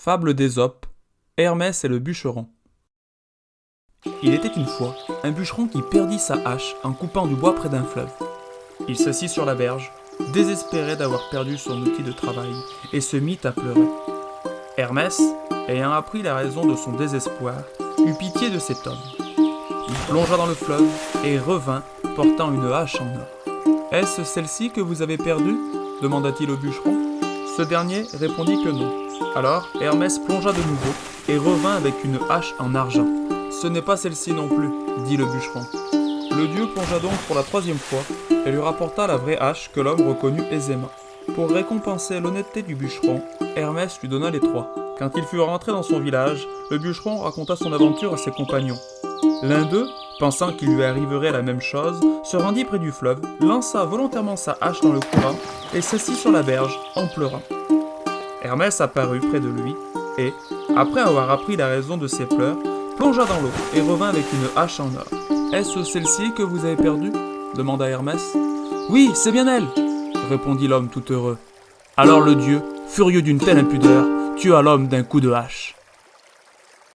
Fable d'Ésope, Hermès et le bûcheron. Il était une fois un bûcheron qui perdit sa hache en coupant du bois près d'un fleuve. Il s'assit sur la berge, désespéré d'avoir perdu son outil de travail, et se mit à pleurer. Hermès, ayant appris la raison de son désespoir, eut pitié de cet homme. Il plongea dans le fleuve et revint portant une hache en or. « Est-ce celle-ci que vous avez perdue » demanda-t-il au bûcheron. Ce dernier répondit que non. Alors Hermès plongea de nouveau et revint avec une hache en argent. « Ce n'est pas celle-ci non plus, » dit le bûcheron. Le dieu plongea donc pour la troisième fois et lui rapporta la vraie hache que l'homme reconnut aisément. Pour récompenser l'honnêteté du bûcheron, Hermès lui donna les trois. Quand il fut rentré dans son village, le bûcheron raconta son aventure à ses compagnons. L'un d'eux, pensant qu'il lui arriverait la même chose, se rendit près du fleuve, lança volontairement sa hache dans le courant et s'assit sur la berge en pleurant. Hermès apparut près de lui et, après avoir appris la raison de ses pleurs, plongea dans l'eau et revint avec une hache en or. « Est-ce celle-ci que vous avez perdue » demanda Hermès. « Oui, c'est bien elle » répondit l'homme tout heureux. Alors le dieu, furieux d'une telle impudeur, tua l'homme d'un coup de hache.